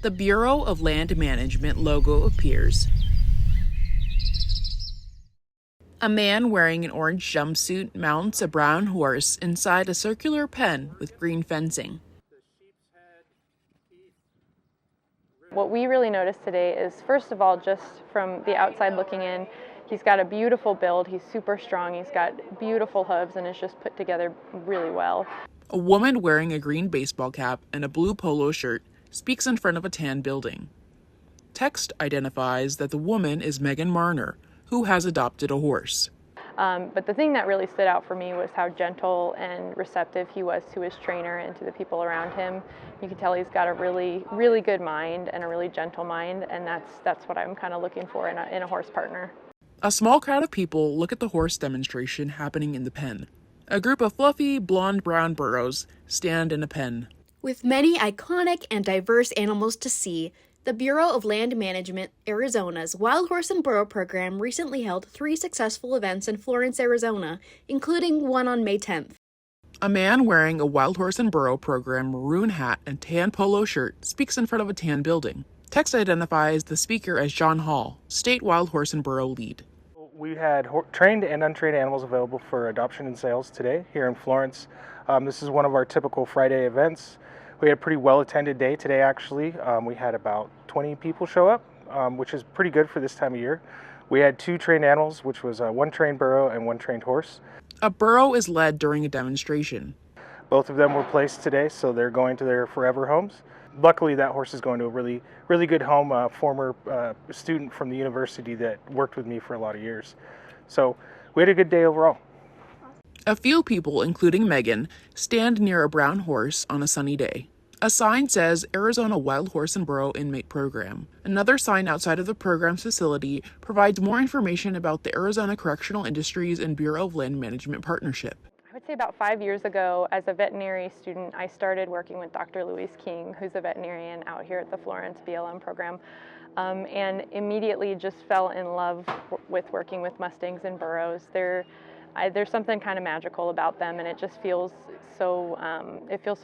The Bureau of Land Management logo appears. A man wearing an orange jumpsuit mounts a brown horse inside a circular pen with green fencing. What we really noticed today is, first of all, just from the outside looking in, he's got a beautiful build, he's super strong, he's got beautiful hooves, and is just put together really well. A woman wearing a green baseball cap and a blue polo shirt speaks in front of a tan building. Text identifies that the woman is Meghan Marner, who has adopted a horse. But the thing that really stood out for me was how gentle and receptive he was to his trainer and to the people around him. You can tell he's got a really, really good mind and a really gentle mind, and that's what I'm kind of looking for in a horse partner. A small crowd of people look at the horse demonstration happening in the pen. A group of fluffy, blonde-brown burros stand in a pen. With many iconic and diverse animals to see, the Bureau of Land Management, Arizona's Wild Horse and Burro program recently held 3 successful events in Florence, Arizona, including one on May 10th. A man wearing a Wild Horse and Burro program maroon hat and tan polo shirt speaks in front of a tan building. Text identifies the speaker as John Hall, State Wild Horse and Burro lead. We had trained and untrained animals available for adoption and sales today here in Florence. This is one of our typical Friday events. We had a pretty well-attended day today, actually. We had about 20 people show up, which is pretty good for this time of year. We had 2 trained animals, which was 1 trained burro and 1 trained horse. A burro is led during a demonstration. Both of them were placed today, so they're going to their forever homes. Luckily, that horse is going to a really, really good home, a former student from the university that worked with me for a lot of years. So we had a good day overall. A few people, including Meghan, stand near a brown horse on a sunny day. A sign says Arizona Wild Horse and Burro Inmate Program. Another sign outside of the program's facility provides more information about the Arizona Correctional Industries and Bureau of Land Management partnership. I would say about 5 years ago, as a veterinary student, I started working with Dr. Louise King, who's a veterinarian out here at the Florence BLM program, and immediately just fell in love with working with Mustangs and burros. There's something kind of magical about them, and it just feels so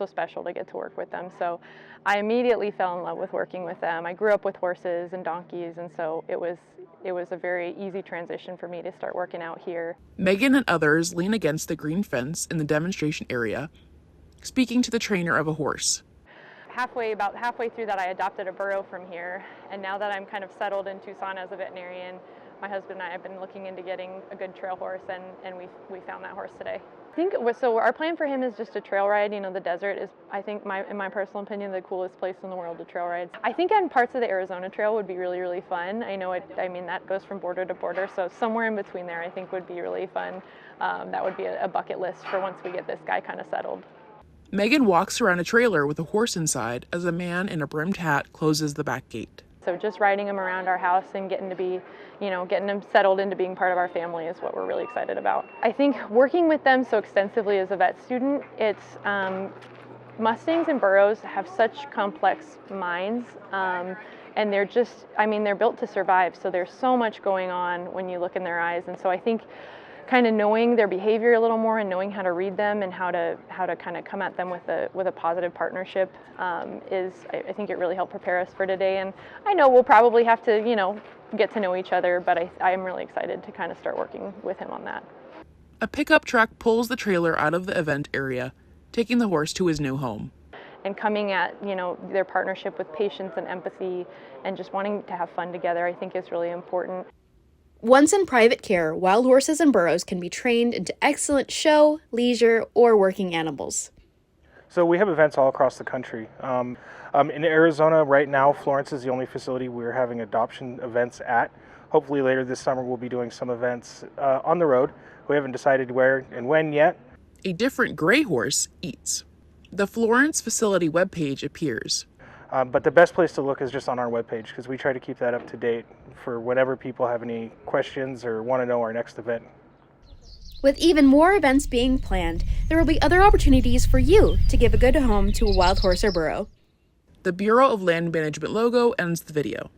special to get to work with them. So I immediately fell in love with working with them. I grew up with horses and donkeys, and so it was a very easy transition for me to start working out here. Meghan and others lean against the green fence in the demonstration area, speaking to the trainer of a horse. About halfway through that, I adopted a burro from here, and now that I'm kind of settled in Tucson as a veterinarian, my husband and I have been looking into getting a good trail horse, and we found that horse today. So our plan for him is just a trail ride. You know, the desert is, I think, in my personal opinion, the coolest place in the world to trail ride. I think on parts of the Arizona Trail would be really, really fun. I know that goes from border to border, so somewhere in between there I think would be really fun. That would be a bucket list for once we get this guy kind of settled. Meghan walks around a trailer with a horse inside as a man in a brimmed hat closes the back gate. So just riding him around our house and getting him settled into being part of our family is what we're really excited about. I think working with them so extensively as a vet student, it's Mustangs and burros have such complex minds, and they're built to survive. So there's so much going on when you look in their eyes, and so I think kind of knowing their behavior a little more and knowing how to read them and how to kind of come at them with a positive partnership I think it really helped prepare us for today. And I know we'll probably have to get to know each other, but I'm really excited to kind of start working with him on that. A pickup truck pulls the trailer out of the event area, taking the horse to his new home. And coming at their partnership with patience and empathy and just wanting to have fun together, I think is really important. Once in private care, wild horses and burros can be trained into excellent show, leisure, or working animals. So we have events all across the country. In Arizona right now, Florence is the only facility we're having adoption events at. Hopefully later this summer we'll be doing some events on the road. We haven't decided where and when yet. A different gray horse eats. The Florence facility webpage appears. But the best place to look is just on our webpage, because we try to keep that up to date for whenever people have any questions or want to know our next event. With even more events being planned, there will be other opportunities for you to give a good home to a wild horse or burro. The Bureau of Land Management logo ends the video.